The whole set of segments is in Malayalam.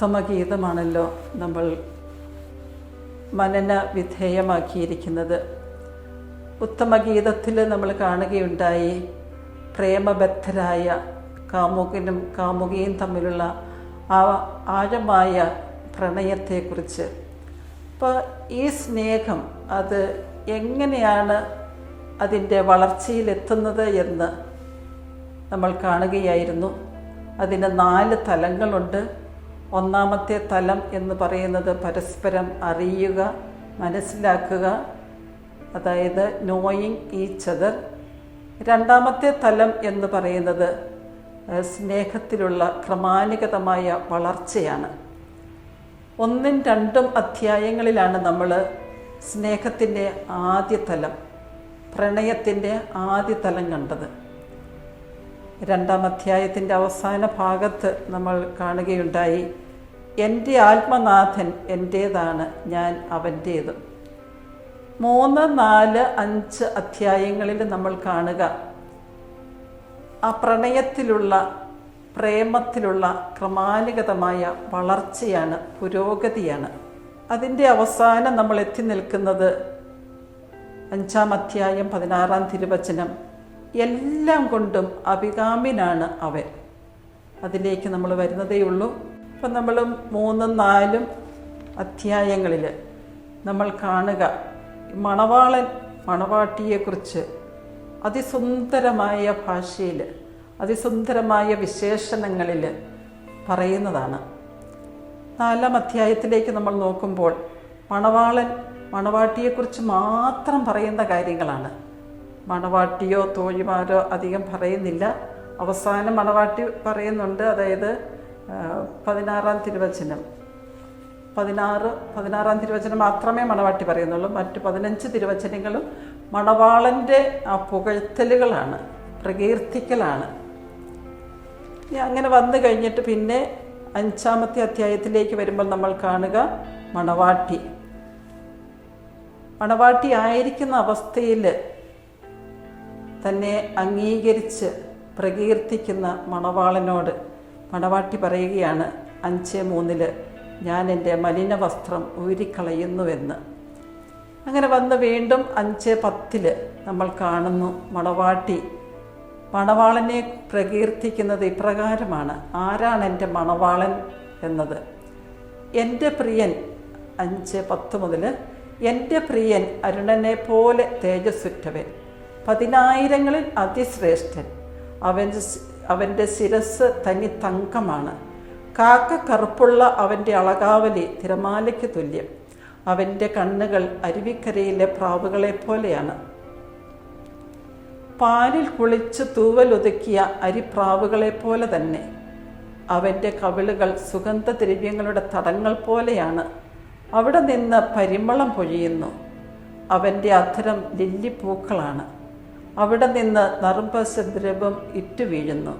ഉത്തമഗീതമാണല്ലോ നമ്മൾ മനന വിധേയമാക്കിയിരിക്കുന്നത്. ഉത്തമഗീതത്തിൽ നമ്മൾ കാണുകയുണ്ടായി പ്രേമബദ്ധരായ കാമുകനും കാമുകിയും തമ്മിലുള്ള ആ ആഴമായ പ്രണയത്തെക്കുറിച്ച്. അപ്പോൾ ഈ സ്നേഹം അത് എങ്ങനെയാണ് അതിൻ്റെ വളർച്ചയിലെത്തുന്നത് എന്ന് നമ്മൾ കാണുകയായിരുന്നു. അതിന് 4 തലങ്ങളുണ്ട്. ഒന്നാമത്തെ തലം എന്ന് പറയുന്നത് പരസ്പരം അറിയുക, മനസ്സിലാക്കുക, അതായത് നോയിങ് ഈച്ച് അതർ. രണ്ടാമത്തെ തലം എന്ന് പറയുന്നത് സ്നേഹത്തിലുള്ള ക്രമാനുഗതമായ വളർച്ചയാണ്. 1, 2 അധ്യായങ്ങളിലാണ് നമ്മൾ സ്നേഹത്തിൻ്റെ ആദ്യ തലം, പ്രണയത്തിൻ്റെ ആദ്യ തലം കണ്ടത്. 2-ാം അധ്യായത്തിൻ്റെ അവസാന ഭാഗത്ത് നമ്മൾ കാണുകയുണ്ടായി, എൻ്റെ ആത്മനാഥൻ എൻ്റേതാണ്, ഞാൻ അവൻ്റേതും. 3, 4, 5 അധ്യായങ്ങളിൽ നമ്മൾ കാണുക ആ പ്രണയത്തിലുള്ള പ്രേമത്തിലുള്ള ക്രമാനുഗതമായ വളർച്ചയാണ്, പുരോഗതിയാണ്. അതിൻ്റെ അവസാനം നമ്മൾ എത്തി നിൽക്കുന്നത് 5-ാം അധ്യായം 16-ാം തിരുവചനം, എല്ലാം കൊണ്ടും അഭികാമ്യനാണ് അവൻ. അതിലേക്ക് നമ്മൾ വരുന്നതേയുള്ളൂ. അപ്പം നമ്മൾ 3, 4 അധ്യായങ്ങളിൽ നമ്മൾ കാണുക മണവാളൻ മണവാട്ടിയെക്കുറിച്ച് അതിസുന്ദരമായ ഭാഷയിൽ, അതിസുന്ദരമായ വിശേഷണങ്ങളിൽ പറയുന്നതാണ്. 4-ാം അധ്യായത്തിലേക്ക് നമ്മൾ നോക്കുമ്പോൾ മണവാളൻ മണവാട്ടിയെക്കുറിച്ച് മാത്രം പറയുന്ന കാര്യങ്ങളാണ്. മണവാട്ടിയോ തോഴിമാരോ അധികം പറയുന്നില്ല. അവസാനം മണവാട്ടി പറയുന്നുണ്ട്. അതായത് 16-ാം തിരുവചനം 16-ാം തിരുവചനം മാത്രമേ മണവാട്ടി പറയുന്നുള്ളൂ. മറ്റ് 15 തിരുവചനങ്ങളും മണവാളൻ്റെ ആ പുകഴ്ത്തലുകളാണ്, പ്രകീർത്തിക്കലാണ്. അങ്ങനെ വന്നു കഴിഞ്ഞിട്ട് പിന്നെ 5-ാമത്തെ അധ്യായത്തിലേക്ക് വരുമ്പോൾ നമ്മൾ കാണുക മണവാട്ടി ആയിരിക്കുന്ന അവസ്ഥയിൽ തന്നെ അംഗീകരിച്ച് പ്രകീർത്തിക്കുന്ന മണവാളനോട് മണവാട്ടി പറയുകയാണ് 5:3 ഞാൻ എൻ്റെ മലിന വസ്ത്രം ഊരിക്കളയുന്നുവെന്ന്. അങ്ങനെ വന്ന് വീണ്ടും 5:10 നമ്മൾ കാണുന്നു മണവാളനെ പ്രകീർത്തിക്കുന്നത് ഇപ്രകാരമാണ്. ആരാണ് എൻ്റെ മണവാളൻ എന്നത്? എൻ്റെ പ്രിയൻ 5:10 മുതൽ, എൻ്റെ പ്രിയൻ അരുണനെ പോലെ തേജസ്സുറ്റവൻ, 10,000-ങ്ങളിൽ അതിശ്രേഷ്ഠൻ, അവൻ്റെ ശിരസ് തനി തങ്കമാണ്, കാക്ക കറുപ്പുള്ള അവൻ്റെ അളകാവലി തിരമാലയ്ക്ക് തുല്യം, അവൻ്റെ കണ്ണുകൾ അരുവിക്കരയിലെ പ്രാവുകളെ പോലെയാണ്, പാലിൽ കുളിച്ച് തൂവലൊതുക്കിയ അരിപ്രാവുകളെ പോലെ തന്നെ, അവൻ്റെ കവിളുകൾ സുഗന്ധദ്രവ്യങ്ങളുടെ തടങ്ങൾ പോലെയാണ്, അവിടെ നിന്ന് പരിമളം പൊഴിയുന്നു, അവൻ്റെ അധരം ലില്ലിപ്പൂക്കളാണ്, അവിടെ നിന്ന് നറുമ്പസദ്രവം ഇറ്റുവീഴുന്നു,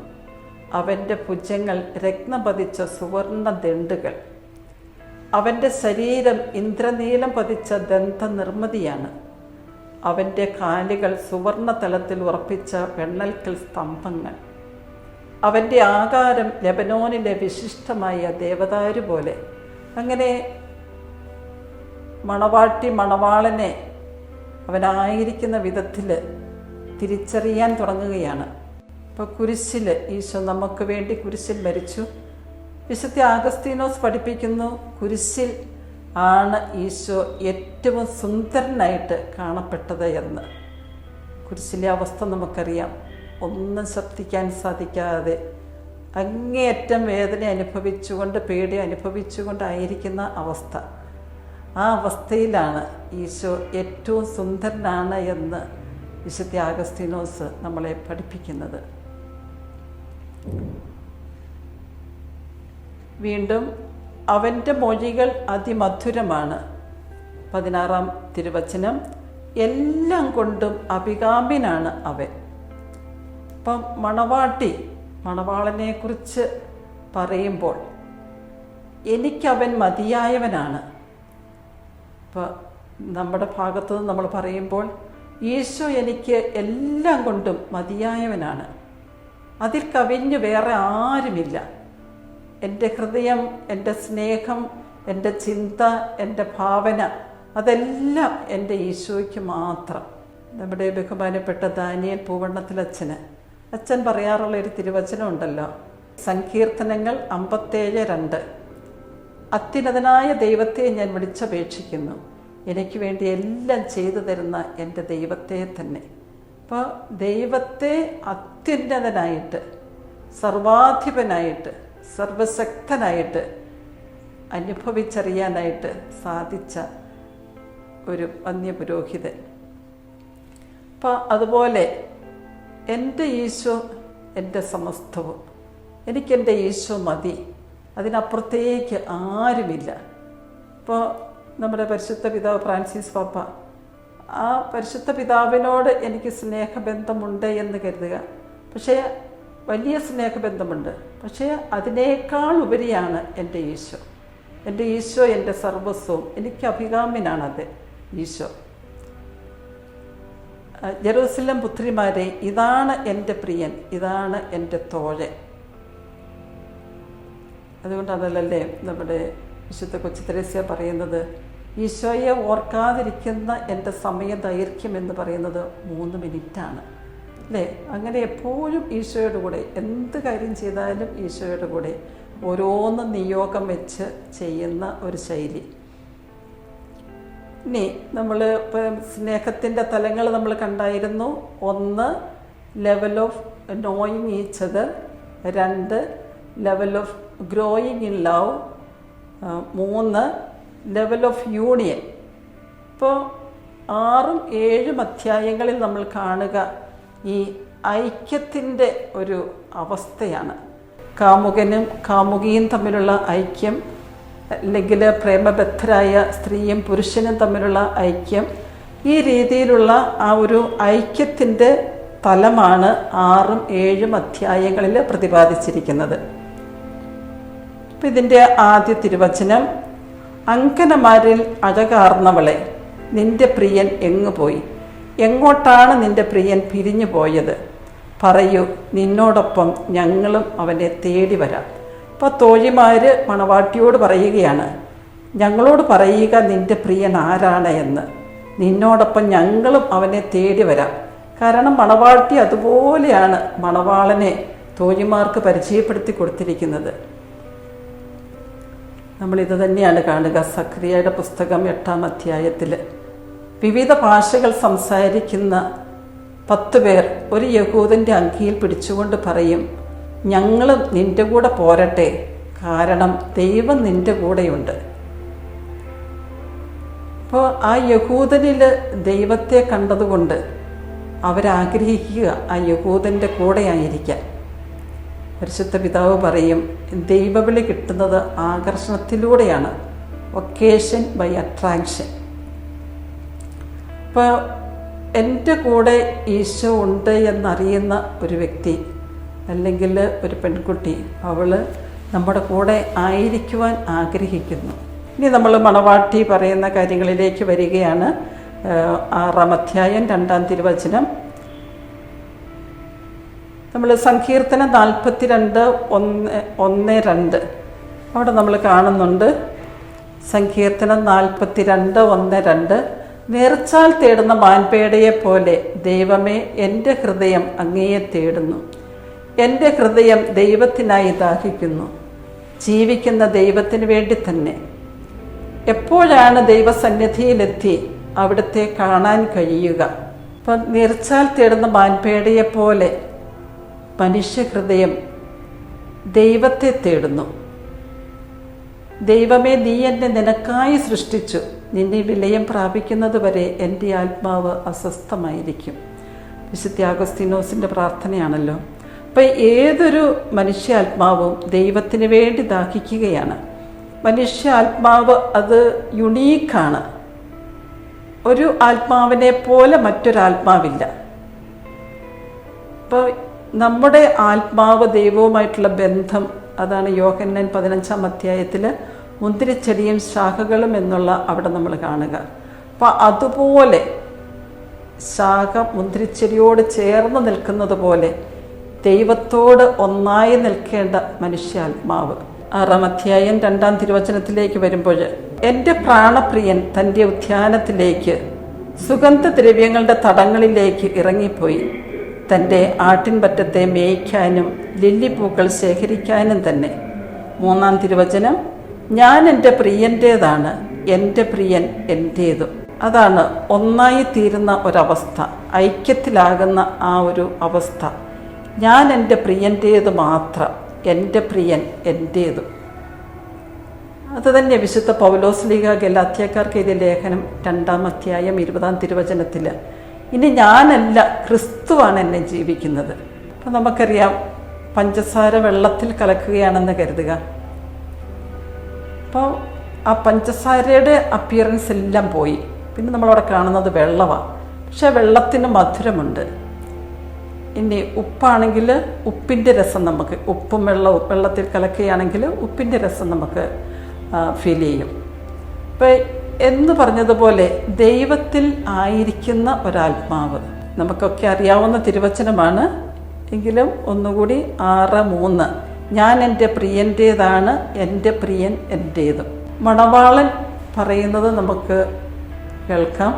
അവൻ്റെ ഭുജങ്ങൾ രത്നം പതിച്ച സുവർണ ദണ്ഡുകൾ, അവൻ്റെ ശരീരം ഇന്ദ്രനീലം പതിച്ച ദന്തനിർമ്മിതിയാണ്, അവൻ്റെ കാലുകൾ സുവർണ തലത്തിൽ ഉറപ്പിച്ച വെണ്ണൽക്കൽ സ്തംഭങ്ങൾ, അവൻ്റെ ആകാരം ലെബനോനിലെ വിശിഷ്ടമായ ദേവദാരു പോലെ. അങ്ങനെ മണവാളനെ അവനായിരിക്കുന്ന വിധത്തിൽ തിരിച്ചറിയാൻ തുടങ്ങുകയാണ്. ഇപ്പോൾ കുരിശിൽ ഈശോ നമുക്ക് വേണ്ടി കുരിശിൽ മരിച്ചു. വിശുദ്ധ ആഗസ്തീനോസ് പഠിപ്പിക്കുന്നു, കുരിശിൽ ആണ് ഈശോ ഏറ്റവും സുന്ദരനായിട്ട് കാണപ്പെട്ടത് എന്ന്. കുരിശിലെ അവസ്ഥ നമുക്കറിയാം. ഒന്നും ശ്രദ്ധിക്കാൻ സാധിക്കാതെ അങ്ങേയറ്റം വേദന അനുഭവിച്ചുകൊണ്ട്, പേടി അനുഭവിച്ചുകൊണ്ടായിരിക്കുന്ന അവസ്ഥ. ആ അവസ്ഥയിലാണ് ഈശോ ഏറ്റവും സുന്ദരനാണ് എന്ന് വിശുദ്ധ ആഗസ്തീനോസ് നമ്മളെ പഠിപ്പിക്കുന്നത്. വീണ്ടും അവൻ്റെ മൊഴികൾ അതിമധുരമാണ്, 16-ാം തിരുവചനം, എല്ലാം കൊണ്ടും അഭികാമ്യനാണ് അവൻ. അപ്പം മണവാളനെക്കുറിച്ച് പറയുമ്പോൾ എനിക്കവൻ മതിയായവനാണ്. ഇപ്പോൾ നമ്മുടെ ഭാഗത്തു നിന്ന് നമ്മൾ പറയുമ്പോൾ ഈശോ എനിക്ക് എല്ലാം കൊണ്ടും മതിയായവനാണ്, അതിൽ കവിഞ്ഞ് വേറെ ആരുമില്ല. എൻ്റെ ഹൃദയം, എൻ്റെ സ്നേഹം, എൻ്റെ ചിന്ത, എൻ്റെ ഭാവന, അതെല്ലാം എൻ്റെ ഈശോയ്ക്ക് മാത്രം. നമ്മുടെ ബഹുമാനപ്പെട്ട ദാനിയേൽ പൂവണ്ണത്തിലച്ഛന് അച്ഛൻ പറയാറുള്ള ഒരു തിരുവചനം ഉണ്ടല്ലോ, സങ്കീർത്തനങ്ങൾ 57:2. അത്യുന്നതനായ ദൈവത്തെ ഞാൻ വിളിച്ചപേക്ഷിക്കുന്നു, എനിക്ക് വേണ്ടി എല്ലാം ചെയ്തു തരുന്ന എൻ്റെ ദൈവത്തെ തന്നെ. അപ്പോൾ ദൈവത്തെ അത്യുന്നതനായിട്ട്, സർവാധിപനായിട്ട്, സർവശക്തനായിട്ട് അനുഭവിച്ചറിയാനായിട്ട് സാധിച്ച ഒരു വന്യപുരോഹിതൻ. അപ്പോൾ അതുപോലെ എൻ്റെ ഈശോ എൻ്റെ സമസ്തവും, എനിക്കെൻ്റെ ഈശോ മതി, അതിനപ്പുറത്തേക്ക് ആരുമില്ല. ഇപ്പോൾ നമ്മുടെ പരിശുദ്ധ പിതാവ് ഫ്രാൻസിസ് പാപ്പ, ആ പരിശുദ്ധ പിതാവിനോട് എനിക്ക് സ്നേഹബന്ധമുണ്ട് എന്ന് കരുതുക, പക്ഷേ വലിയ സ്നേഹബന്ധമുണ്ട്, പക്ഷേ അതിനേക്കാൾ ഉപരിയാണ് എൻ്റെ ഈശോ. എൻ്റെ ഈശോ എൻ്റെ സർവസ്വവും, എനിക്ക് അഭികാമ്യനാണത് ഈശോ. ജെറൂസലം പുത്രിമാരെ, ഇതാണ് എൻ്റെ പ്രിയൻ, ഇതാണ് എൻ്റെ തോഴൻ. അതുകൊണ്ടാണല്ലേ നമ്മുടെ വിശുദ്ധ കൊച്ചു തെരേസ്യ പറയുന്നത്, ഈശോയെ ഓർക്കാതിരിക്കുന്ന എൻ്റെ സമയദൈർഘ്യം എന്ന് പറയുന്നത് 3 മിനിറ്റാണ് അല്ലേ. അങ്ങനെ എപ്പോഴും ഈശോയുടെ കൂടെ എന്ത് കാര്യം ചെയ്താലും ഈശോയുടെ കൂടെ ഓരോന്ന് നിയോഗം വെച്ച് ചെയ്യുന്ന ഒരു ശൈലി. ഇനി നമ്മൾ ഇപ്പം സ്നേഹത്തിൻ്റെ തലങ്ങൾ നമ്മൾ കണ്ടായിരുന്നു. 1 level of knowing each other, 2 level of growing in love, 3 level of union. ഇപ്പോൾ 6ഉം 7ഉം അധ്യായങ്ങളിൽ നമ്മൾ കാണുക ഈ ഐക്യത്തിൻ്റെ ഒരു അവസ്ഥയാണ്. കാമുകനും കാമുകിയും തമ്മിലുള്ള ഐക്യം, അല്ലെങ്കിൽ പ്രേമബദ്ധരായ സ്ത്രീയും പുരുഷനും തമ്മിലുള്ള ഐക്യം, ഈ രീതിയിലുള്ള ആ ഒരു ഐക്യത്തിൻ്റെ തലമാണ് 6ഉം 7ഉം അധ്യായങ്ങളിൽ പ്രതിപാദിച്ചിരിക്കുന്നത്. അപ്പം ഇതിൻ്റെ ആദ്യ തിരുവചനം, അങ്കനമാരിൽ അഴകാർന്നവളെ, നിന്റെ പ്രിയൻ എങ്ങു പോയി? എങ്ങോട്ടാണ് നിന്റെ പ്രിയൻ പിരിഞ്ഞു പോയത്? പറയൂ, നിന്നോടൊപ്പം ഞങ്ങളും അവനെ തേടി വരാം. അപ്പോൾ തോഴിമാർ മണവാട്ടിയോട് പറയുകയാണ്, ഞങ്ങളോട് പറയുക നിന്റെ പ്രിയൻ ആരാണ് എന്ന്, നിന്നോടൊപ്പം ഞങ്ങളും അവനെ തേടി വരാം. കാരണം മണവാട്ടി അതുപോലെയാണ് മണവാളനെ തോഴിമാർക്ക് പരിചയപ്പെടുത്തി കൊടുത്തിരിക്കുന്നത്. നമ്മളിത് തന്നെയാണ് കാണുക സക്രിയയുടെ പുസ്തകം 8-ാം അധ്യായത്തിൽ. വിവിധ ഭാഷകൾ സംസാരിക്കുന്ന 10 പേർ ഒരു യഹൂദൻ്റെ അങ്കിയിൽ പിടിച്ചുകൊണ്ട് പറയും, ഞങ്ങളും നിൻ്റെ കൂടെ പോരട്ടെ, കാരണം ദൈവം നിൻ്റെ കൂടെയുണ്ട്. അപ്പോൾ ആ യഹൂദനിൽ ദൈവത്തെ കണ്ടതുകൊണ്ട് അവരാഗ്രഹിക്കുക ആ യഹൂദൻ്റെ കൂടെ ആയിരിക്കാൻ. പരിശുദ്ധ പിതാവ് പറയും, ദൈവവിളി കിട്ടുന്നത് ആകർഷണത്തിലൂടെയാണ്, ഒക്കേഷൻ ബൈ അട്രാക്ഷൻ. ഇപ്പോൾ എൻ്റെ കൂടെ ഈശോ ഉണ്ട് എന്നറിയുന്ന ഒരു വ്യക്തി അല്ലെങ്കിൽ ഒരു പെൺകുട്ടി, അവൾ നമ്മുടെ കൂടെ ആയിരിക്കുവാൻ ആഗ്രഹിക്കുന്നു. ഇനി നമ്മൾ മണവാട്ടി പറയുന്ന കാര്യങ്ങളിലേക്ക് വരികയാണ്. 6-ാം അധ്യായം 2-ാം തിരുവചനം. നമ്മൾ സങ്കീർത്തനം 42:1-2 അവിടെ നമ്മൾ കാണുന്നുണ്ട്. സങ്കീർത്തനം 42:1-2, നേർച്ചാൽ തേടുന്ന മാൻപേടയെ പോലെ ദൈവമേ, എൻ്റെ ഹൃദയം അങ്ങയെ തേടുന്നു. എൻ്റെ ഹൃദയം ദൈവത്തിനായി ദാഹിക്കുന്നു, ജീവിക്കുന്ന ദൈവത്തിന് വേണ്ടി തന്നെ. എപ്പോഴാണ് ദൈവസന്നിധിയിലെത്തി അവിടുത്തെ കാണാൻ കഴിയുക? അപ്പം നേർച്ചാൽ തേടുന്ന മാൻപേടയെ പോലെ മനുഷ്യഹൃദയം ദൈവത്തെ തേടുന്നു. ദൈവമേ, നീ എന്നെ നിനക്കായി സൃഷ്ടിച്ചു, നിന്നെ വിലയം പ്രാപിക്കുന്നത് വരെ എൻ്റെ ആത്മാവ് അസ്വസ്ഥമായിരിക്കും. വിശുദ്ധ അഗസ്തീനോസിൻ്റെ പ്രാർത്ഥനയാണല്ലോ. അപ്പം ഏതൊരു മനുഷ്യാത്മാവും ദൈവത്തിന് വേണ്ടി ദാഹിക്കുകയാണ്. മനുഷ്യാത്മാവ് അത് യുണീക്കാണ്. ഒരു ആത്മാവിനെ പോലെ മറ്റൊരാത്മാവില്ല. ഇപ്പോൾ നമ്മുടെ ആത്മാവ് ദൈവവുമായിട്ടുള്ള ബന്ധം, അതാണ് യോഹന്നാൻ 15-ാം അധ്യായത്തിൽ മുന്തിരിച്ചെടിയും ശാഖകളും എന്നുള്ള അവിടെ നമ്മൾ കാണുക. അപ്പോൾ അതുപോലെ ശാഖ മുന്തിരിച്ചെടിയോട് ചേർന്ന് നിൽക്കുന്നത് പോലെ ദൈവത്തോട് ഒന്നായി നിൽക്കേണ്ട മനുഷ്യാത്മാവ്. 6-ാം അധ്യായം 2-ാം തിരുവചനത്തിലേക്ക് വരുമ്പോൾ, എൻ്റെ പ്രാണപ്രിയൻ തൻ്റെ ഉദ്യാനത്തിലേക്ക് സുഗന്ധദ്രവ്യങ്ങളുടെ തടങ്ങളിലേക്ക് ഇറങ്ങിപ്പോയി. തൻ്റെ ആട്ടിൻപറ്റത്തെ മേയ്ക്കാനും ലില്ലിപ്പൂക്കൾ ശേഖരിക്കാനും തന്നെ. 3-ാം തിരുവചനം, ഞാൻ എൻ്റെ പ്രിയൻ്റേതാണ്, എൻ്റെ പ്രിയൻ എൻ്റേതും. അതാണ് ഒന്നായി തീരുന്ന ഒരവസ്ഥ, ഐക്യത്തിലാകുന്ന ആ ഒരു അവസ്ഥ. ഞാൻ എൻ്റെ പ്രിയൻ്റേത് മാത്രം, എൻ്റെ പ്രിയൻ എൻ്റേതും. അത് തന്നെ വിശുദ്ധ പൗലോസ്ലീഹ ഗലാത്യക്കാർക്ക് എഴുതിയ ലേഖനം 2-ാം അധ്യായം 20-ാം തിരുവചനത്തിൽ, ഇനി ഞാനല്ല, ക്രിസ്തുവാണ് എന്നെ ജീവിക്കുന്നത്. അപ്പം നമുക്കറിയാം, പഞ്ചസാര വെള്ളത്തിൽ കലക്കുകയാണെന്ന് കരുതുക. അപ്പോൾ ആ പഞ്ചസാരയുടെ അപ്പിയറൻസ് എല്ലാം പോയി. പിന്നെ നമ്മളവിടെ കാണുന്നത് വെള്ളമാണ്. പക്ഷെ വെള്ളത്തിന് മധുരമുണ്ട്. ഇനി ഉപ്പാണെങ്കിൽ ഉപ്പിൻ്റെ രസം നമുക്ക്, ഉപ്പും വെള്ളത്തിൽ കലക്കുകയാണെങ്കിൽ ഉപ്പിൻ്റെ രസം നമുക്ക് ഫീൽ ചെയ്യും. അപ്പം എന്ന് പറഞ്ഞതുപോലെ ദൈവത്തിൽ ആയിരിക്കുന്ന ഒരാത്മാവ്, നമുക്കൊക്കെ അറിയാവുന്ന തിരുവചനമാണ് എങ്കിലും ഒന്നുകൂടി 6:3, ഞാൻ എൻ്റെ പ്രിയൻ്റേതാണ്, എൻ്റെ പ്രിയൻ എൻ്റേതും. മണവാളൻ പറയുന്നത് നമുക്ക് കേൾക്കാം.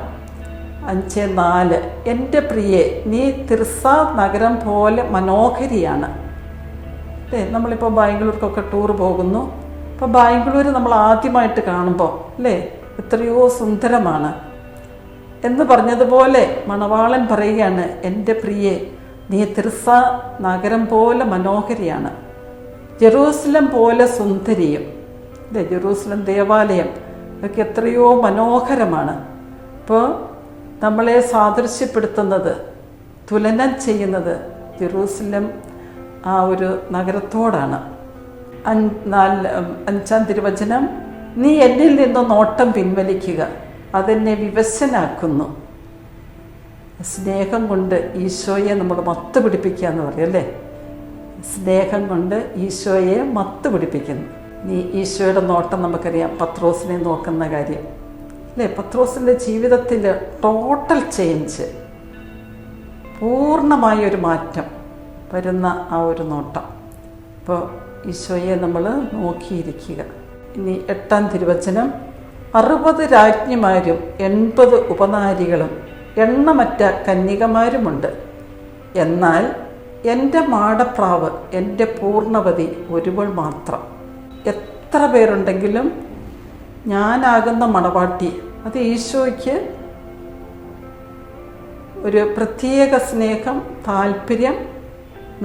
5:4, എൻ്റെ പ്രിയെ, നീ തിർസ നഗരം പോലെ മനോഹരിയാണ്. അല്ലേ, നമ്മളിപ്പോൾ ബാംഗ്ലൂർക്കൊക്കെ ടൂർ പോകുന്നു. അപ്പോൾ ബാംഗ്ലൂർ നമ്മൾ ആദ്യമായിട്ട് കാണുമ്പോൾ അല്ലേ എത്രയോ സുന്ദരമാണ് എന്ന് പറഞ്ഞതുപോലെ മണവാളൻ പറയുകയാണ്, എൻ്റെ പ്രിയെ, നീ തിർസ നഗരം പോലെ മനോഹരിയാണ്, ജെറൂസലം പോലെ സുന്ദരിയും. അല്ലേ, ജെറൂസലം ദേവാലയം ഒക്കെ എത്രയോ മനോഹരമാണ്. അപ്പോൾ നമ്മളെ സാദൃശ്യപ്പെടുത്തുന്നത്, തുലനം ചെയ്യുന്നത് ജെറൂസലം ആ ഒരു നഗരത്തോടാണ്. 5-ാം തിരുവചനം, നീ എന്നിൽ നിന്ന് നോട്ടം പിൻവലിക്കുക, അതെന്നെ വിവശനാക്കുന്നു. സ്നേഹം കൊണ്ട് ഈശോയെ നമ്മൾ മത്ത് പിടിപ്പിക്കുക എന്ന് പറയും അല്ലേ. സ്നേഹം കൊണ്ട് ഈശോയെ മത്ത് പിടിപ്പിക്കുന്നു. നീ ഈശോയുടെ നോട്ടം നമുക്കറിയാം, പത്രോസിനെ നോക്കുന്ന കാര്യം അല്ലേ. പത്രോസിൻ്റെ ജീവിതത്തിൽ ടോട്ടൽ ചേഞ്ച്, പൂർണ്ണമായൊരു മാറ്റം വരുന്ന ആ ഒരു നോട്ടം. അപ്പോൾ ഈശോയെ നമ്മൾ നോക്കിയിരിക്കുക. ഇനി 8-ാം തിരുവചനം, 60 രാജ്ഞിമാരും 80 ഉപനാരികളും എണ്ണമറ്റ കന്യകമാരുമുണ്ട്. എന്നാൽ എൻ്റെ മാടപ്രാവ്, എൻ്റെ പൂർണ്ണവതി ഒരുവൾ മാത്രം. എത്ര പേരുണ്ടെങ്കിലും ഞാനാകുന്ന മണവാട്ടി, അത് ഈശോയ്ക്ക് ഒരു പ്രത്യേക സ്നേഹം, താല്പര്യം,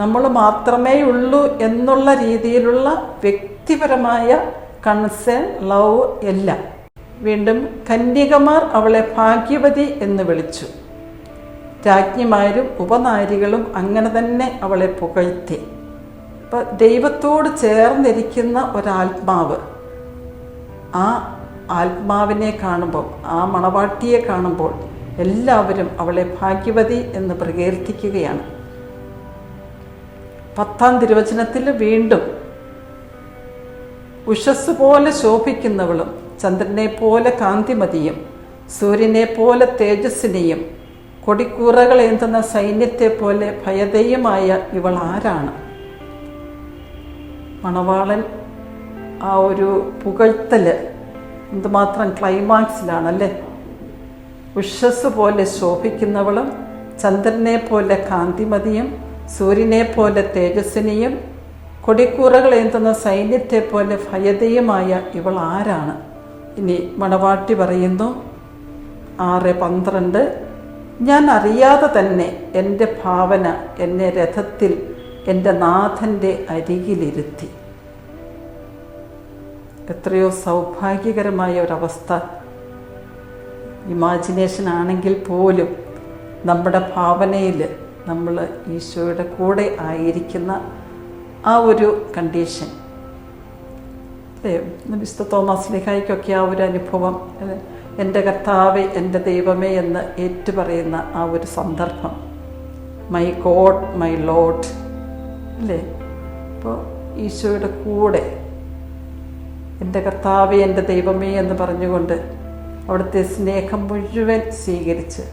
നമ്മൾ മാത്രമേ ഉള്ളൂ എന്നുള്ള രീതിയിലുള്ള വ്യക്തിപരമായ കൺസേൺ, ലവ് എല്ലാം. വീണ്ടും കന്യകമാർ അവളെ ഭാഗ്യവതി എന്ന് വിളിച്ചു. രാജ്ഞിമാരും ഉപനാരികളും അങ്ങനെ തന്നെ അവളെ പുകഴ്ത്തി. അപ്പം ദൈവത്തോട് ചേർന്നിരിക്കുന്ന ഒരാത്മാവ്, ആ ആത്മാവിനെ കാണുമ്പോൾ, ആ മണവാട്ടിയെ കാണുമ്പോൾ എല്ലാവരും അവളെ ഭാഗ്യവതി എന്ന് പ്രകീർത്തിക്കുകയാണ്. 10-ാം തിരുവചനത്തിൽ വീണ്ടും, ഉഷസ് പോലെ ശോഭിക്കുന്നവളും ചന്ദ്രനെ പോലെ കാന്തിമതിയും സൂര്യനെ പോലെ തേജസ്സിനെയും കൊടിക്കൂറകൾ ഏന്തുന്ന സൈന്യത്തെ പോലെ ഭയതയുമായ ഇവൾ ആരാണ്? മണവാളൻ ആ ഒരു പുകഴ്ത്തല് എന്തുമാത്രം ക്ലൈമാക്സിലാണല്ലേ. ഉഷസ് പോലെ ശോഭിക്കുന്നവളും ചന്ദ്രനെ പോലെ കാന്തിമതിയും സൂര്യനെ പോലെ തേജസ്സിനെയും കൊടിക്കൂറകൾ ഏന്തുന്ന സൈന്യത്തെ പോലെ ഭയതയുമായ ഇവൾ ആരാണ്? ഇനി മണവാട്ടി പറയുന്നു 6:12, ഞാൻ അറിയാതെ തന്നെ എൻ്റെ ഭാവന എന്നെ രഥത്തിൽ എൻ്റെ നാഥൻ്റെ അരികിലിരുത്തി. എത്രയോ സൗഭാഗ്യകരമായ ഒരവസ്ഥ. ഇമാജിനേഷൻ ആണെങ്കിൽ പോലും നമ്മുടെ ഭാവനയിൽ നമ്മൾ ഈശോയുടെ കൂടെ ആയിരിക്കുന്ന ആ ഒരു കണ്ടീഷൻ. വിശുദ്ധ തോമസ് ശ്ലീഹായ്ക്കൊക്കെ ആ ഒരു അനുഭവം, എൻ്റെ കർത്താവേ, എൻ്റെ ദൈവമേ എന്ന് ഏറ്റുപറയുന്ന ആ ഒരു സന്ദർഭം, മൈ ഗോഡ് മൈ ലോഡ് അല്ലേ. അപ്പോൾ ഈശോയുടെ കൂടെ എൻ്റെ കർത്താവേ, എൻ്റെ ദൈവമേ എന്ന് പറഞ്ഞുകൊണ്ട് അവിടുത്തെ സ്നേഹം മുഴുവൻ സ്വീകരിച്ച്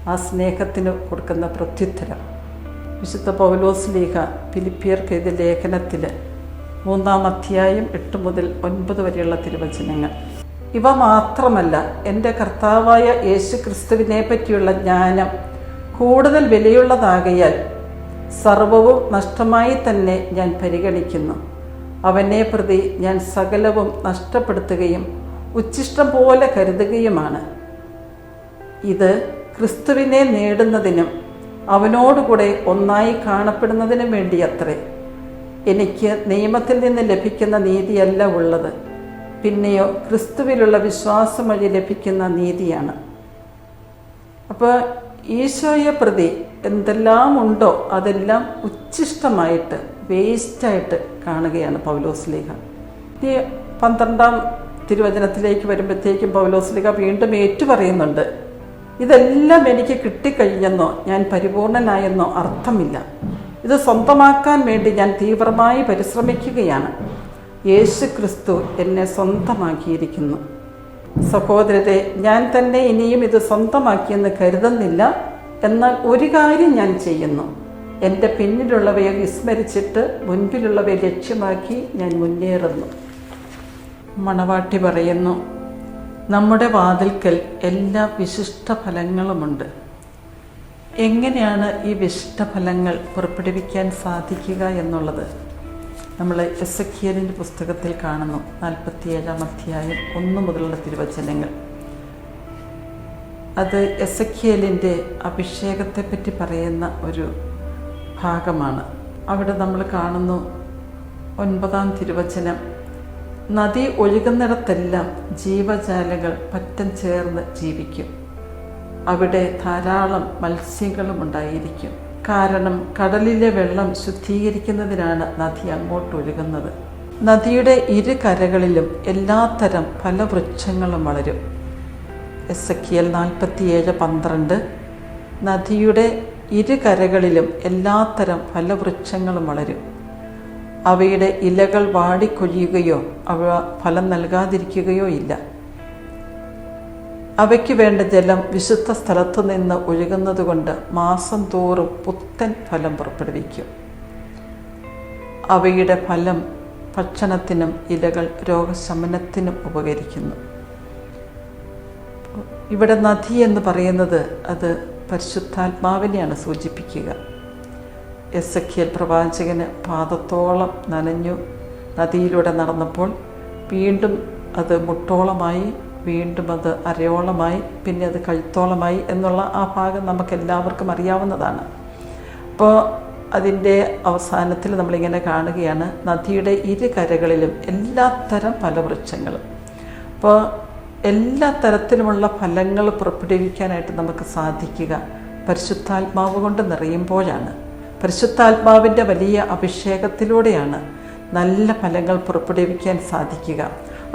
ആ സ്നേഹത്തിന് കൊടുക്കുന്ന പ്രത്യുത്തരം. വിശുദ്ധ പൗലോസ് ശ്ലീഹ ഫിലിപ്പിയർക്ക് എഴുതിയ ലേഖനത്തിൽ 3-ാം അധ്യായം 8 മുതൽ 9 വരെയുള്ള തിരുവചനങ്ങൾ. ഇവ മാത്രമല്ല, എൻ്റെ കർത്താവായ യേശു ക്രിസ്തുവിനെ പറ്റിയുള്ള ജ്ഞാനം കൂടുതൽ വിലയുള്ളതാകയാൽ സർവവും നഷ്ടമായി തന്നെ ഞാൻ പരിഗണിക്കുന്നു. അവനെ പ്രതി ഞാൻ സകലവും നഷ്ടപ്പെടുത്തുകയും ഉച്ഛിഷ്ടം പോലെ കരുതുകയുമാണ്. ഇത് ക്രിസ്തുവിനെ നേടുന്നതിനും അവനോടുകൂടെ ഒന്നായി കാണപ്പെടുന്നതിനും വേണ്ടിയത്രേ. എനിക്ക് നിയമത്തിൽ നിന്ന് ലഭിക്കുന്ന നീതിയല്ല ഉള്ളത്, പിന്നെയോ ക്രിസ്തുവിലുള്ള വിശ്വാസം വഴി ലഭിക്കുന്ന നീതിയാണ്. അപ്പോൾ ഈശോയെ പ്രതി എന്തെല്ലാം ഉണ്ടോ അതെല്ലാം ഉച്ഛിഷ്ടമായിട്ട്, വേസ്റ്റായിട്ട് കാണുകയാണ് പൗലോസ്ലീഹ. ഈ 12-ാം തിരുവചനത്തിലേക്ക് വരുമ്പോഴത്തേക്കും പൗലോസ്ലീഹ വീണ്ടും ഏറ്റുപറയുന്നുണ്ട്, ഇതെല്ലാം എനിക്ക് കിട്ടിക്കഴിഞ്ഞെന്നോ ഞാൻ പരിപൂർണനായെന്നോ അർത്ഥമില്ല. ഇത് സ്വന്തമാക്കാൻ വേണ്ടി ഞാൻ തീവ്രമായി പരിശ്രമിക്കുകയാണ്. യേശു ക്രിസ്തു എന്നെ സ്വന്തമാക്കിയിരിക്കുന്നു. സഹോദരരെ, ഞാൻ തന്നെ ഇനിയും ഇത് സ്വന്തമാക്കിയെന്ന് കരുതുന്നില്ല. എന്നാൽ ഒരു കാര്യം ഞാൻ ചെയ്യുന്നു, എൻ്റെ പിന്നിലുള്ളവയെ വിസ്മരിച്ചിട്ട് മുൻപിലുള്ളവയെ ലക്ഷ്യമാക്കി ഞാൻ മുന്നേറുന്നു. മണവാട്ടി പറയുന്നു, നമ്മുടെ വാതിൽക്കൽ എല്ലാ വിശിഷ്ട ഫലങ്ങളുമുണ്ട്. എങ്ങനെയാണ് ഈ വിശിഷ്ട ഫലങ്ങൾ പുറപ്പെടുവിക്കാൻ സാധിക്കുക എന്നുള്ളത് നമ്മൾ എസെക്കിയേലിൻ്റെ പുസ്തകത്തിൽ കാണുന്നു. 47-ാം അധ്യായം 1 മുതലുള്ള തിരുവചനങ്ങൾ. അത് എസെക്കിയേലിൻ്റെ അഭിഷേകത്തെപ്പറ്റി പറയുന്ന ഒരു ഭാഗമാണ്. അവിടെ നമ്മൾ കാണുന്നു 9-ാം തിരുവചനം, നദി ഒഴുകുന്നിടത്തെല്ലാം ജീവജാലങ്ങൾ പറ്റം ചേർന്ന് ജീവിക്കും. അവിടെ ധാരാളം മത്സ്യങ്ങളും ഉണ്ടായിരിക്കും. കാരണം കടലിലെ വെള്ളം ശുദ്ധീകരിക്കുന്നതിനാണ് നദി അങ്ങോട്ട് ഒഴുകുന്നത്. നദിയുടെ ഇരു കരകളിലും എല്ലാത്തരം ഫലവൃക്ഷങ്ങളും വളരും. എസെക്കിയേൽ 47:12. നദിയുടെ ഇരു കരകളിലും എല്ലാത്തരം ഫലവൃക്ഷങ്ങളും വളരും. അവയുടെ ഇലകൾ വാടിക്കൊഴിയുകയോ അവ ഫലം നൽകാതിരിക്കുകയോ ഇല്ല. അവയ്ക്ക് വേണ്ട ജലം വിശുദ്ധ സ്ഥലത്തു നിന്ന് ഒഴുകുന്നതുകൊണ്ട് മാസം തോറും പുത്തൻ ഫലം പുറപ്പെടുവിക്കും. അവയുടെ ഫലം ഭക്ഷണത്തിനും ഇലകൾ രോഗശമനത്തിനും ഉപകരിക്കുന്നു. ഇവിടെ നദി എന്ന് പറയുന്നത് അത് പരിശുദ്ധാത്മാവിനെയാണ് സൂചിപ്പിക്കുക. എസെക്കിയേൽ പ്രവാചകന് പാദത്തോളം നനഞ്ഞു നദിയിലൂടെ നടന്നപ്പോൾ വീണ്ടും അത് മുട്ടോളമായി, വീണ്ടും അത് അരയോളമായി, പിന്നെ അത് കഴുത്തോളമായി എന്നുള്ള ആ ഭാഗം നമുക്കെല്ലാവർക്കും അറിയാവുന്നതാണ്. അപ്പോൾ അതിൻ്റെ അവസാനത്തിൽ നമ്മളിങ്ങനെ കാണുകയാണ്, നദിയുടെ ഇരു കരകളിലും എല്ലാത്തരം ഫലവൃക്ഷങ്ങളും. അപ്പോൾ എല്ലാ തരത്തിലുമുള്ള ഫലങ്ങൾ പുറപ്പെടുവിക്കാനായിട്ട് നമുക്ക് സാധിക്കുക പരിശുദ്ധാത്മാവ് കൊണ്ട് നിറയുമ്പോഴാണ്. പരിശുദ്ധാത്മാവിൻ്റെ വലിയ അഭിഷേകത്തിലൂടെയാണ് നല്ല ഫലങ്ങൾ പുറപ്പെടുവിക്കാൻ സാധിക്കുക.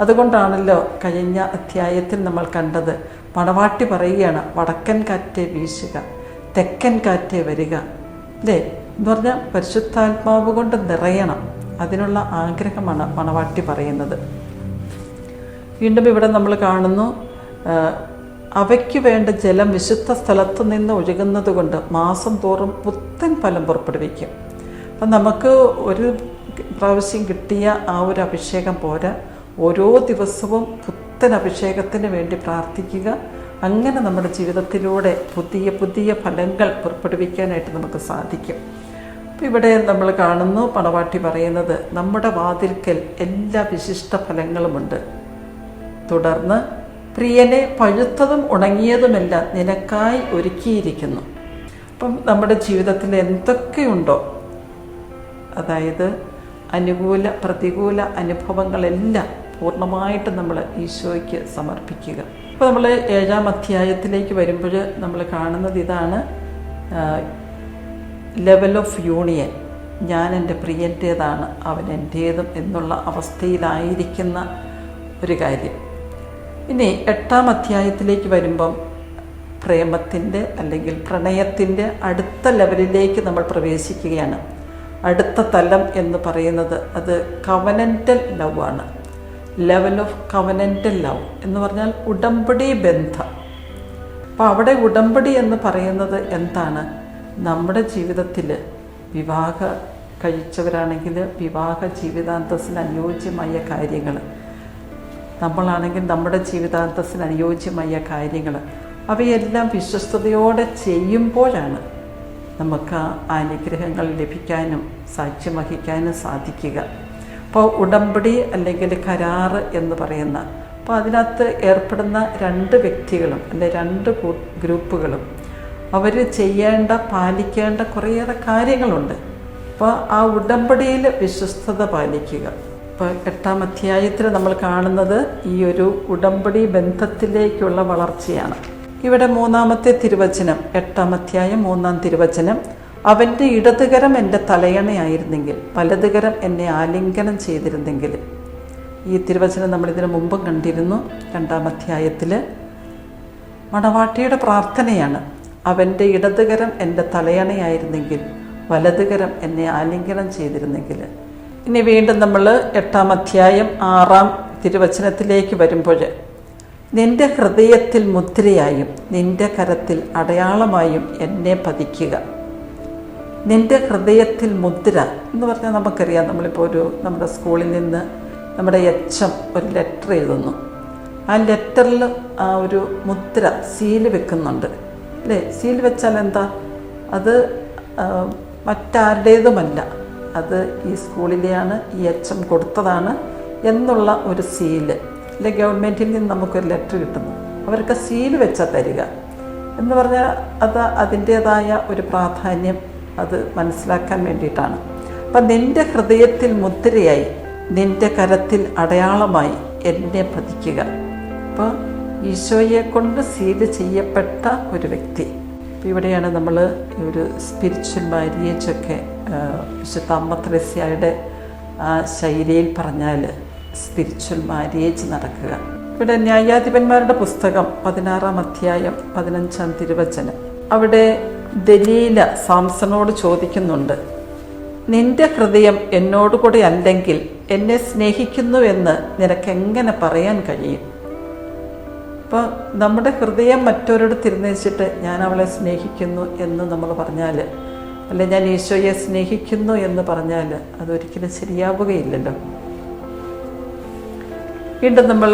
അതുകൊണ്ടാണല്ലോ കഴിഞ്ഞ അധ്യായത്തിൽ നമ്മൾ കണ്ടത്, മണവാട്ടി പറയുകയാണ്, വടക്കൻ കാറ്റേ വീശുക, തെക്കൻ കാറ്റേ വരിക, അല്ലേ എന്ന് പറഞ്ഞാൽ പരിശുദ്ധാത്മാവ് കൊണ്ട് നിറയണം. അതിനുള്ള ആഗ്രഹമാണ് മണവാട്ടി പറയുന്നത്. വീണ്ടും ഇവിടെ നമ്മൾ കാണുന്നു, അവയ്ക്ക് വേണ്ട ജലം വിശുദ്ധ സ്ഥലത്തു നിന്ന് ഒഴുകുന്നത് കൊണ്ട് മാസം തോറും പുത്തൻ ഫലം പുറപ്പെടുവിക്കും. അപ്പം നമുക്ക് ഒരു പ്രാവശ്യം കിട്ടിയ ആ ഒരു അഭിഷേകം പോരാ, ഓരോ ദിവസവും പുത്തൻ അഭിഷേകത്തിന് വേണ്ടി പ്രാർത്ഥിക്കുക. അങ്ങനെ നമ്മുടെ ജീവിതത്തിലൂടെ പുതിയ പുതിയ ഫലങ്ങൾ പുറപ്പെടുവിക്കാനായിട്ട് നമുക്ക് സാധിക്കും. അപ്പം ഇവിടെ നമ്മൾ കാണുന്നു, മണവാട്ടി പറയുന്നത്, നമ്മുടെ വാതിൽക്കൽ എല്ലാ വിശിഷ്ട ഫലങ്ങളുമുണ്ട്. തുടർന്ന്, പ്രിയനെ പഴുത്തതും ഉണങ്ങിയതുമെല്ലാം നിനക്കായി ഒരുക്കിയിരിക്കുന്നു. അപ്പം നമ്മുടെ ജീവിതത്തിൽ എന്തൊക്കെയുണ്ടോ, അതായത് അനുകൂല പ്രതികൂല അനുഭവങ്ങളെല്ലാം പൂർണ്ണമായിട്ട് നമ്മൾ ഈശോയ്ക്ക് സമർപ്പിക്കുക. അപ്പോൾ നമ്മൾ 7-ാം അധ്യായത്തിലേക്ക് വരുമ്പോൾ നമ്മൾ കാണുന്നത് ഇതാണ്, ലെവൽ ഓഫ് യൂണിയൻ. ഞാൻ എൻ്റെ പ്രിയൻ്റേതാണ്, അവൻ എൻ്റേതും എന്നുള്ള അവസ്ഥയിലായിരിക്കുന്ന ഒരു കാര്യം. ഇനി 8-ാം അധ്യായത്തിലേക്ക് വരുമ്പം പ്രേമത്തിൻ്റെ അല്ലെങ്കിൽ പ്രണയത്തിൻ്റെ അടുത്ത ലെവലിലേക്ക് നമ്മൾ പ്രവേശിക്കുകയാണ്. അടുത്ത തലം എന്ന് പറയുന്നത് അത് കവനൻ്റൽ ലവ് ആണ്. ലെവൽ ഓഫ് കവനൻ്റൽ ലവ് എന്ന് പറഞ്ഞാൽ ഉടമ്പടി ബന്ധം. അപ്പോൾ അവിടെ ഉടമ്പടി എന്ന് പറയുന്നത് എന്താണ്? നമ്മുടെ ജീവിതത്തിൽ വിവാഹ കഴിച്ചവരാണെങ്കിൽ വിവാഹ ജീവിതാന്തസ്സിന് അനുയോജ്യമായ കാര്യങ്ങൾ, നമ്മളാണെങ്കിൽ നമ്മുടെ ജീവിതാന്തസ്സിന് അനുയോജ്യമായ കാര്യങ്ങൾ, അവയെല്ലാം വിശ്വസ്തയോടെ ചെയ്യുമ്പോഴാണ് നമുക്ക് ആ അനുഗ്രഹങ്ങൾ ലഭിക്കാനും സാക്ഷ്യം വഹിക്കാനും സാധിക്കുക. അപ്പോൾ ഉടമ്പടി അല്ലെങ്കിൽ കരാറ് എന്ന് പറയുന്ന, അപ്പോൾ അതിനകത്ത് ഏർപ്പെടുന്ന രണ്ട് വ്യക്തികളും അല്ലെ രണ്ട് ഗ്രൂപ്പുകളും അവർ ചെയ്യേണ്ട പാലിക്കേണ്ട കുറേയേറെ കാര്യങ്ങളുണ്ട്. അപ്പോൾ ആ ഉടമ്പടിയിൽ വിശ്വസ്തത പാലിക്കുക. ഇപ്പോൾ 8-ാം അധ്യായത്തിൽ നമ്മൾ കാണുന്നത് ഈ ഒരു ഉടമ്പടി ബന്ധത്തിലേക്കുള്ള വളർച്ചയാണ്. ഇവിടെ 3-ാമത്തെ തിരുവചനം, 8-ാം അധ്യായം 3-ാം തിരുവചനം, അവൻ്റെ ഇടതുകരം എൻ്റെ തലയണയായിരുന്നെങ്കിൽ വലതുകരം എന്നെ ആലിംഗനം ചെയ്തിരുന്നെങ്കിൽ. ഈ തിരുവചനം നമ്മളിതിനു മുമ്പും കണ്ടിരുന്നു. 2-ാം അധ്യായത്തിൽ മണവാട്ടിയുടെ പ്രാർത്ഥനയാണ്, അവൻ്റെ ഇടതുകരം എൻ്റെ തലയണയായിരുന്നെങ്കിൽ വലതുകരം എന്നെ ആലിംഗനം ചെയ്തിരുന്നെങ്കിൽ. ഇനി വീണ്ടും നമ്മൾ 8-ാം അധ്യായം 6-ാം തിരുവചനത്തിലേക്ക് വരുമ്പോൾ, നിന്റെ ഹൃദയത്തിൽ മുദ്രയായും നിന്റെ കരത്തിൽ അടയാളമായും എന്നെ പതിക്കുക. നിന്റെ ഹൃദയത്തിൽ മുദ്ര എന്ന് പറഞ്ഞാൽ നമുക്കറിയാം, നമ്മളിപ്പോൾ നമ്മുടെ സ്കൂളിൽ നിന്ന് നമ്മുടെ HM ഒരു ലെറ്റർ എഴുതുന്നു. ആ ലെറ്ററിൽ ആ ഒരു മുദ്ര സീല് വെക്കുന്നുണ്ട് അല്ലേ? സീൽ വെച്ചാൽ എന്താ? അത് മറ്റാരുടേതുമല്ല, അത് ഈ സ്കൂളിലെയാണ്, ഈ HM കൊടുത്തതാണ് എന്നുള്ള ഒരു സീല്. അല്ലെ ഗവൺമെൻറ്റിൽ നിന്ന് നമുക്കൊരു ലെറ്റർ കിട്ടുന്നു, അവർക്ക് സീല് വെച്ചാൽ തരിക എന്ന് പറഞ്ഞാൽ അത് അതിൻ്റേതായ ഒരു പ്രാധാന്യം അത് മനസ്സിലാക്കാൻ വേണ്ടിയിട്ടാണ്. അപ്പം നിൻ്റെ ഹൃദയത്തിൽ മുദ്രയായി നിൻ്റെ കരത്തിൽ അടയാളമായി എന്നെ പതിക്കുക. അപ്പോൾ ഈശോയെ കൊണ്ട് സീല് ചെയ്യപ്പെട്ട ഒരു വ്യക്തി. അപ്പോൾ ഇവിടെയാണ് നമ്മൾ ഒരു സ്പിരിച്വൽ മാര്യേജൊക്കെ വിശുദ്ധ അമ്മ ത്രേസ്യയുടെ ആ ശൈലിയിൽ പറഞ്ഞാൽ സ്പിരിച്വൽ മാര്യേജ് നടക്കുക. ഇവിടെ ന്യായാധിപന്മാരുടെ പുസ്തകം 16-ാം അധ്യായം 15-ാം തിരുവചനം, അവിടെ ദലീല സാംസണോട് ചോദിക്കുന്നുണ്ട്, നിന്റെ ഹൃദയം എന്നോടുകൂടി അല്ലെങ്കിൽ എന്നെ സ്നേഹിക്കുന്നുവെന്ന് നിനക്കെങ്ങനെ പറയാൻ കഴിയും? അപ്പോൾ നമ്മുടെ ഹൃദയം മറ്റൊരിടത്ത് തിരിഞ്ഞിട്ട് ഞാൻ അവളെ സ്നേഹിക്കുന്നു എന്ന് നമ്മൾ പറഞ്ഞാൽ, അല്ലെ ഞാൻ ഈശോയെ സ്നേഹിക്കുന്നു എന്ന് പറഞ്ഞാൽ അതൊരിക്കലും ശരിയാവുകയില്ലല്ലോ. വീണ്ടും നമ്മൾ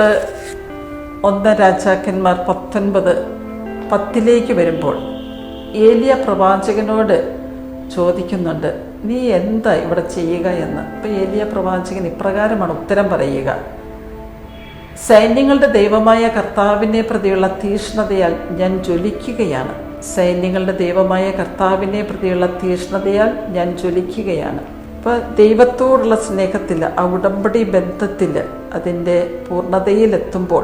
1 രാജാക്കന്മാർ 19:10 വരുമ്പോൾ ഏലിയ പ്രവാചകനോട് ചോദിക്കുന്നുണ്ട്, നീ എന്താ ഇവിടെ ചെയ്യുക എന്ന്. അപ്പോൾ ഏലിയ പ്രവാചകൻ ഇപ്രകാരമാണ് ഉത്തരം പറയുക, സൈന്യങ്ങളുടെ ദൈവമായ കർത്താവിനെ പ്രതിയുള്ള തീഷ്ണതയാൽ ഞാൻ ജ്വലിക്കുകയാണ്. സൈന്യങ്ങളുടെ ദൈവമായ കർത്താവിനെ പ്രതിയുള്ള തീഷ്ണതയാൽ ഞാൻ ജ്വലിക്കുകയാണ്. ഇപ്പോൾ ദൈവത്തോടുള്ള സ്നേഹത്തിൽ, ആ ഉടമ്പടി ബന്ധത്തിൽ അതിൻ്റെ പൂർണ്ണതയിലെത്തുമ്പോൾ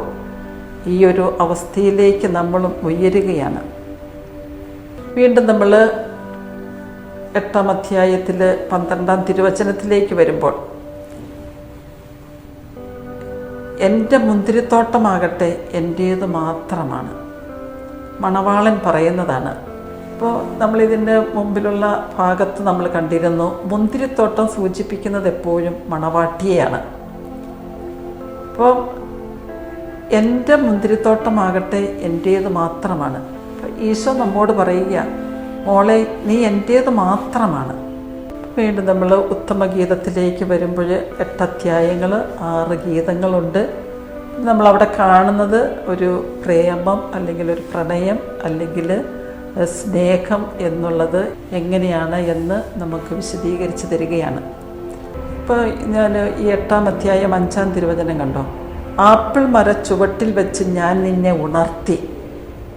ഈ ഒരു അവസ്ഥയിലേക്ക് നമ്മളും ഉയരുകയാണ്. വീണ്ടും നമ്മൾ 8-ാം അധ്യായത്തിൽ 12-ാം തിരുവചനത്തിലേക്ക് വരുമ്പോൾ, എൻ്റെ മുന്തിരിത്തോട്ടമാകട്ടെ എൻ്റേത് മാത്രമാണ്. മണവാളൻ പറയുന്നതാണ്. അപ്പോൾ നമ്മളിതിൻ്റെ മുമ്പിലുള്ള ഭാഗത്ത് നമ്മൾ കണ്ടിരുന്നു, മുന്തിരിത്തോട്ടം സൂചിപ്പിക്കുന്നത് എപ്പോഴും മണവാട്ടിയെയാണ്. അപ്പോൾ എൻ്റെ മുന്തിരിത്തോട്ടമാകട്ടെ എൻ്റേത് മാത്രമാണ്. അപ്പോൾ ഈശോ നമ്മോട് പറയുക, മോളെ നീ എൻ്റേത് മാത്രമാണ്. വീണ്ടും നമ്മൾ ഉത്തമഗീതത്തിലേക്ക് വരുമ്പോൾ 8 അധ്യായങ്ങൾ 6 ഗീതങ്ങളുണ്ട്. നമ്മളവിടെ കാണുന്നത് ഒരു പ്രേമം അല്ലെങ്കിൽ ഒരു പ്രണയം അല്ലെങ്കിൽ സ്നേഹം എന്നുള്ളത് എങ്ങനെയാണ് എന്ന് നമുക്ക് വിശദീകരിച്ച് തരികയാണ്. ഇപ്പോൾ ഞാൻ ഈ 8-ാം അധ്യായം 5-ാം തിരുവചനം കണ്ടോ, ആപ്പിൾ മര ചുവട്ടിൽ വെച്ച് ഞാൻ നിന്നെ ഉണർത്തി.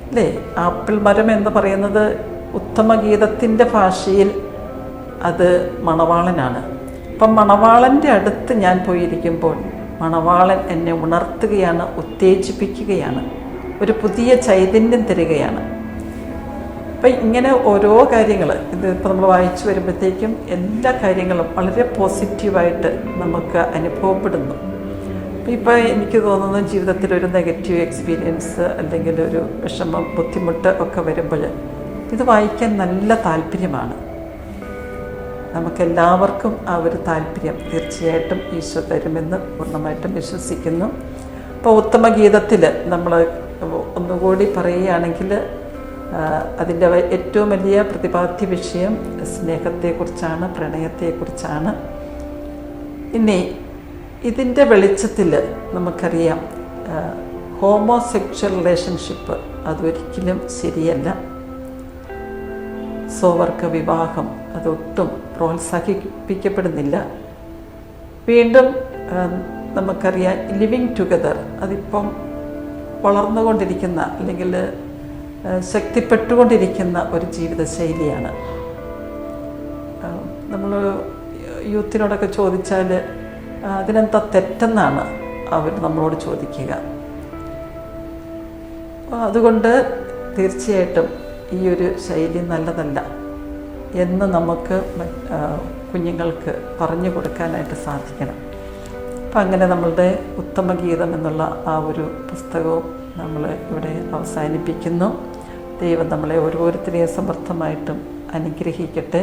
അല്ലേ, ആപ്പിൾ മരം എന്ന് പറയുന്നത് ഉത്തമഗീതത്തിൻ്റെ ഭാഷയിൽ അത് മണവാളനാണ്. അപ്പം മണവാളൻ്റെ അടുത്ത് ഞാൻ പോയിരിക്കുമ്പോൾ മണവാളൻ എന്നെ ഉണർത്തുകയാണ്, ഉത്തേജിപ്പിക്കുകയാണ്, ഒരു പുതിയ ചൈതന്യം തരികയാണ്. അപ്പം ഇങ്ങനെ ഓരോ കാര്യങ്ങൾ ഇതിപ്പോൾ നമ്മൾ വായിച്ചു വരുമ്പോഴത്തേക്കും എല്ലാ കാര്യങ്ങളും വളരെ പോസിറ്റീവായിട്ട് നമുക്ക് അനുഭവപ്പെടുന്നു. ഇപ്പോൾ എനിക്ക് തോന്നുന്നു ജീവിതത്തിൽ ഒരു നെഗറ്റീവ് എക്സ്പീരിയൻസ് അല്ലെങ്കിൽ ഒരു വിഷമം, ബുദ്ധിമുട്ട് ഒക്കെ വരുമ്പോൾ ഇത് വായിക്കാൻ നല്ല താല്പര്യമാണ്. നമുക്കെല്ലാവർക്കും ആ ഒരു താല്പര്യം തീർച്ചയായിട്ടും ഈശോ തരുമെന്ന് പൂർണ്ണമായിട്ടും വിശ്വസിക്കുന്നു. അപ്പോൾ ഉത്തമഗീതത്തിൽ നമ്മൾ ഒന്നുകൂടി പറയുകയാണെങ്കിൽ അതിൻ്റെ ഏറ്റവും വലിയ പ്രതിപാദ്യ വിഷയം സ്നേഹത്തെക്കുറിച്ചാണ്, പ്രണയത്തെക്കുറിച്ചാണ്. ഇനി ഇതിൻ്റെ വെളിച്ചത്തിൽ നമുക്കറിയാം ഹോമോസെക്ഷൽ റിലേഷൻഷിപ്പ് അതൊരിക്കലും ശരിയല്ല. സ്വവർഗ വിവാഹം അതൊട്ടും പ്രോത്സാഹിപ്പിക്കപ്പെടുന്നില്ല. വീണ്ടും നമുക്കറിയാം ലിവിങ് ടുഗദർ അതിപ്പം വളർന്നുകൊണ്ടിരിക്കുന്ന അല്ലെങ്കിൽ ശക്തിപ്പെട്ടുകൊണ്ടിരിക്കുന്ന ഒരു ജീവിതശൈലിയാണ്. നമ്മൾ യൂത്തിനോടൊക്കെ ചോദിച്ചാൽ അതിനെന്താ തെറ്റെന്നാണ് അവർ നമ്മളോട് ചോദിക്കുക. അതുകൊണ്ട് തീർച്ചയായിട്ടും ഈ ഒരു ശൈലി നല്ലതല്ല എന്ന് നമുക്ക് കുഞ്ഞുങ്ങൾക്ക് പറഞ്ഞു കൊടുക്കാനായിട്ട് സാധിക്കണം. അപ്പം അങ്ങനെ നമ്മളുടെ ഉത്തമഗീതം എന്നുള്ള ആ ഒരു പുസ്തകവും നമ്മൾ ഇവിടെ അവസാനിപ്പിക്കുന്നു. ദൈവം നമ്മളെ ഓരോരുത്തരെയും സമർത്ഥമായിട്ടും അനുഗ്രഹിക്കട്ടെ.